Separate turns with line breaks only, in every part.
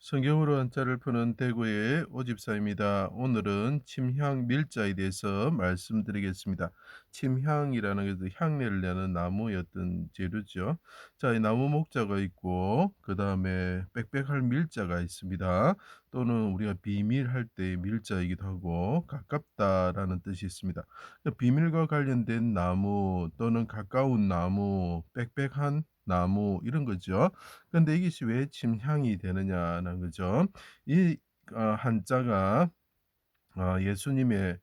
성경으로 한자를 푸는 대구의 오집사입니다. 오늘은 침향 밀자에 대해서 말씀드리겠습니다. 침향이라는 것은 향내를 내는 나무의 어떤 재료죠. 자, 이 나무 목자가 있고 그 다음에 빽빽할 밀자가 있습니다. 또는 우리가 비밀할 때의 밀자이기도 하고 가깝다라는 뜻이 있습니다. 그 비밀과 관련된 나무 또는 가까운 나무, 빽빽한 나무 이런 거죠. 근데 이것이 왜 침향이 되느냐는 거죠. 이 한자가 예수님의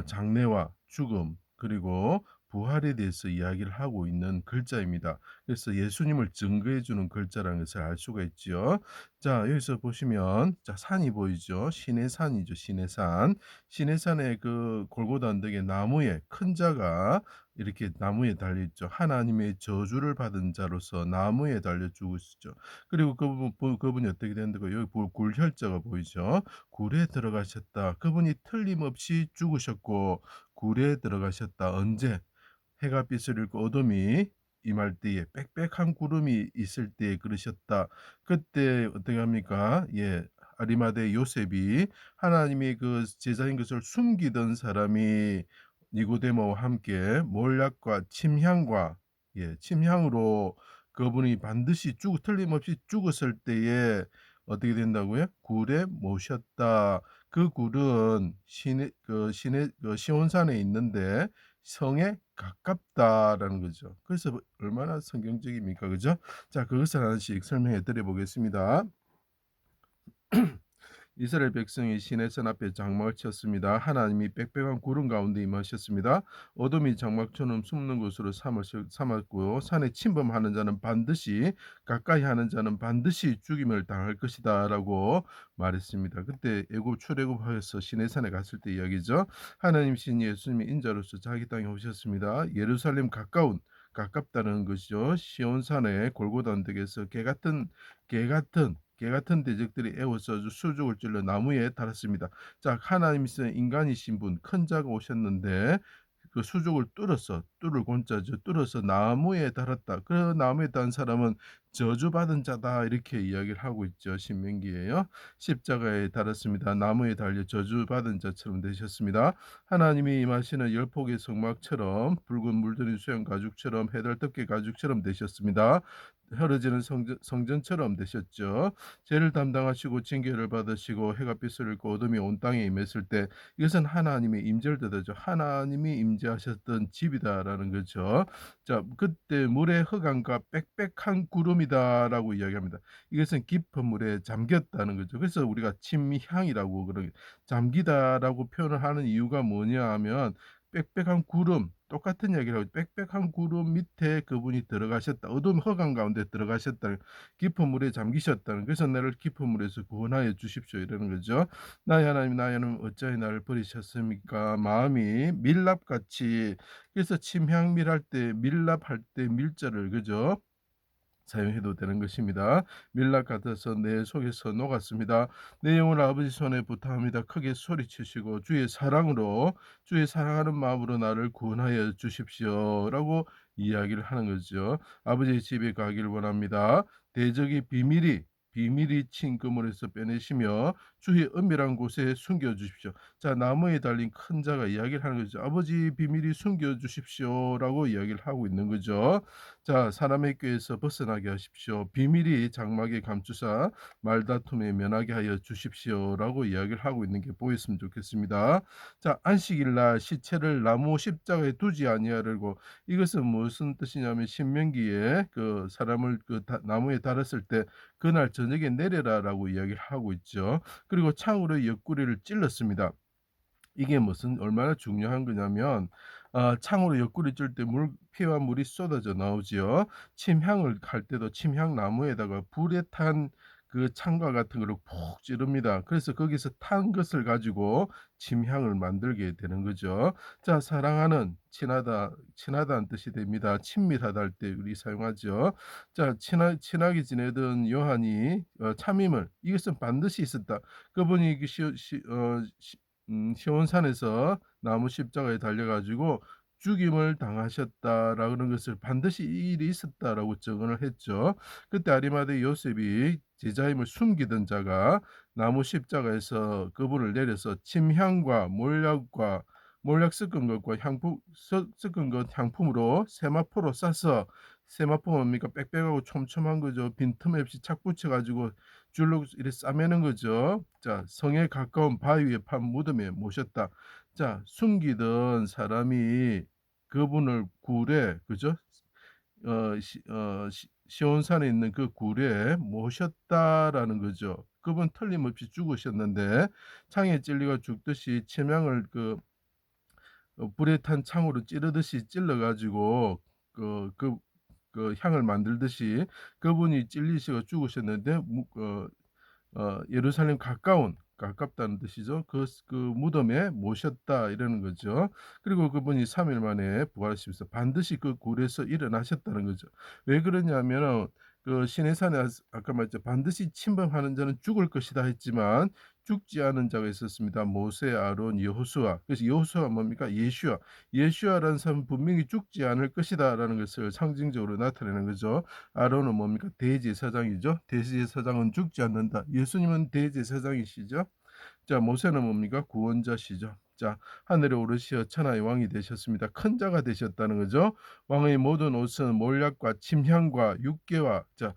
장래와 죽음 그리고 부활에 대해서 이야기를 하고 있는 글자입니다. 그래서 예수님을 증거해 주는 글자라는 것을 알 수가 있지요. 자, 여기서 보시면 자 산이 보이죠. 시내산이죠, 시내산. 시내산의 그 골고다 언덕에 나무에 큰 자가 이렇게 나무에 달려 있죠. 하나님의 저주를 받은 자로서 나무에 달려 죽으시죠. 그리고 그분이 어떻게 됐는데 여기 굴혈자가 보이죠. 굴에 들어가셨다. 그분이 틀림없이 죽으셨고 굴에 들어가셨다. 언제? 해가 빛을 잃고 어둠이 임할 때에 빽빽한 구름이 있을 때에 그러셨다. 그때 어떻게 합니까? 예. 아리마대 요셉이 하나님의 그 제자인 것을 숨기던 사람이 니고데모와 함께 몰약과 침향과 침향으로 그분이 반드시 틀림없이 죽었을 때에 어떻게 된다고요? 굴에 모셨다. 그 굴은 시내 시온산에 있는데 성에 가깝다라는 거죠. 그래서 얼마나 성경적입니까? 그죠? 자, 그것을 하나씩 설명해 드려 보겠습니다. 이스라엘 백성이 시내산 앞에 장막을 쳤습니다. 하나님이 빽빽한 구름 가운데 임하셨습니다. 어둠이 장막처럼 숨는 곳으로 삼았고요. 산에 침범하는 자는 반드시 가까이 하는 자는 반드시 죽임을 당할 것이다라고 말했습니다. 그때 애굽 출애굽하여서 시내산에 갔을 때 이야기죠. 하나님 신 예수님이 인자로서 자기 땅에 오셨습니다. 예루살렘 가깝다는 것이죠. 시온산의 골고다 언덕에서 개 같은 대적들이 애워서 수족을 찔러 나무에 달았습니다. 자, 하나님이신 인간이신 분, 큰 자가 오셨는데 그 수족을 뚫을 곤자죠. 뚫어서 나무에 달았다. 그 나무에 단 사람은 저주받은 자다. 이렇게 이야기를 하고 있죠. 신명기에요. 십자가에 달았습니다. 나무에 달려 저주받은 자처럼 되셨습니다. 하나님이 임하시는 열폭의 성막처럼 붉은 물들인 수영 가죽처럼 해달 덮개 가죽처럼 되셨습니다. 흐려지는 성전처럼 되셨죠. 죄를 담당하시고 징계를 받으시고 해가 빛을 잃고 어둠이 온 땅에 임했을 때 이것은 하나님의 임재를 뜻하죠. 하나님이 임재하셨던 집이다라는 거죠. 자, 그때 물의 흑암과 빽빽한 구름이다라고 이야기합니다. 이것은 깊은 물에 잠겼다는 거죠. 그래서 우리가 침향이라고 잠기다라고 표현을 하는 이유가 뭐냐 하면 빽빽한 구름 똑같은 이야기를 하고 빽빽한 구름 밑에 그분이 들어가셨다. 어두운 흑암 가운데 들어가셨다. 깊은 물에 잠기셨다는 그래서 나를 깊은 물에서 구원하여 주십시오 이러는 거죠. 나의 하나님 나의 하나님 어찌하여 나를 버리셨습니까? 마음이 밀랍같이 그래서 침향밀할 때 밀랍할 때 밀자를 그죠? 사용해도 되는 것입니다. 밀랍 같아서 내 속에서 녹았습니다. 내 영혼을 아버지 손에 부탁합니다. 크게 소리치시고 주의 사랑하는 마음으로 나를 구원하여 주십시오라고 이야기를 하는 거죠. 아버지의 집에 가기를 원합니다. 대적이 비밀이 친 그물에서 빼내시며 주의 은밀한 곳에 숨겨 주십시오. 자, 나무에 달린 큰 자가 이야기를 하는 거죠. 아버지 비밀이 숨겨 주십시오라고 이야기를 하고 있는 거죠. 자, 사람의 꾀에서 벗어나게 하십시오. 비밀이 장막에 감추사 말다툼에 면하게 하여 주십시오라고 이야기를 하고 있는 게 보였으면 좋겠습니다. 자, 안식일 날 시체를 나무 십자가에 두지 아니하려고 이것은 무슨 뜻이냐면 신명기에 그 사람을 나무에 달았을 때 그날 저녁에 내려라라고 이야기를 하고 있죠. 그리고 창으로 옆구리를 찔렀습니다. 이게 무슨 얼마나 중요한 거냐면 창으로 옆구리 찔 때 피와 물이 쏟아져 나오지요. 침향을 할 때도 침향 나무에다가 불에 탄 그 창과 같은 거를 푹 찌릅니다. 그래서 거기서 탄 것을 가지고 침향을 만들게 되는 거죠. 자, 사랑하는 친하다는 뜻이 됩니다. 친밀하다 할 때 우리 사용하죠. 자, 친하게 지내던 요한이 참임을 이것은 반드시 있었다. 그분이 시온산에서 나무 십자가에 달려 가지고 죽임을 당하셨다라는 것을 반드시 이 일이 있었다라고 증언을 했죠. 그때 아리마대 요셉이 제자임을 숨기던 자가 나무 십자가에서 그분을 내려서 침향과 몰약 섞은 것과 향품 섞은 것 향품으로 세마포로 싸서, 세마포가 뭡니까? 빽빽하고 촘촘한 거죠. 빈틈 없이 착 붙여 가지고 줄로 이렇게 싸매는 거죠. 자, 성에 가까운 바위 위에 판 무덤에 모셨다. 자, 숨기던 사람이 그분을 굴에, 그죠? 시온산에 있는 그 굴에 모셨다라는 거죠. 그분 틀림없이 죽으셨는데 창에 찔리가 죽듯이 침향을 불에 탄 창으로 찌르듯이 찔러 가지고 그 그 향을 만들듯이 그분이 찔리시고 죽으셨는데 예루살렘 가깝다는 뜻이죠. 그 무덤에 모셨다 이러는 거죠. 그리고 그분이 3일 만에 부활하시면서 반드시 그 굴에서 일어나셨다는 거죠. 왜 그러냐면은 그 시내산에 아까 말했죠. "반드시 침범하는 자는 죽을 것이다." 했지만 죽지 않은 자가 있었습니다. 모세, 아론, 여호수아. 그래서 여호수아가 뭡니까? 예슈아. 예슈아라는 사람은 분명히 죽지 않을 것이다라는 것을 상징적으로 나타내는 거죠. 아론은 뭡니까? 대제사장이죠. 대제사장은 죽지 않는다. 예수님은 대제사장이시죠. 자, 모세는 뭡니까? 구원자시죠. 자, 하늘에 오르시어 천하의 왕이 되셨습니다. 큰 자가 되셨다는 거죠. 왕의 모든 옷은 몰약과 침향과 육개와, 자,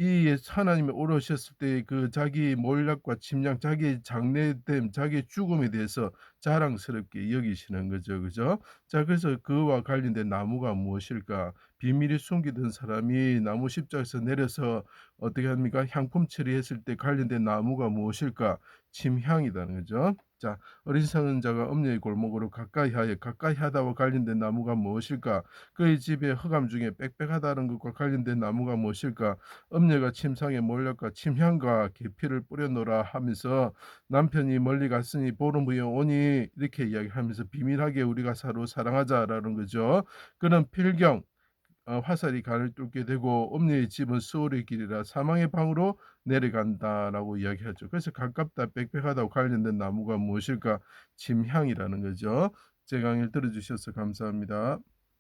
이 하나님이 오르셨을 때 그 자기의 몰락과 침략, 자기의 장래됨, 자기의 죽음에 대해서 자랑스럽게 여기시는 거죠. 그죠? 자, 그래서 그와 관련된 나무가 무엇일까? 비밀이 숨기던 사람이 나무 십자가에서 내려서 어떻게 합니까? 향품 처리했을 때 관련된 나무가 무엇일까? 침향이라는 거죠. 자, 어리석은 자가 엄녀의 골목으로 가까이 하다와 관련된 나무가 무엇일까? 그의 집에 흑암 중에 빽빽하다는 것과 관련된 나무가 무엇일까? 엄녀가 침상에 몰락과 침향과 계피를 뿌려놓으라 하면서 남편이 멀리 갔으니 보름 후에 오니 이렇게 이야기하면서 비밀하게 우리가 서로 사랑하자라는 거죠. 그는 필경 화살이 간을 뚫게 되고 엄녀의 집은 수월의 길이라 사망의 방으로 내려간다라고 이야기하죠. 그래서 가깝다 빽빽하다고 관련된 나무가 무엇일까? 침향이라는 거죠. 제 강의를 들어주셔서 감사합니다.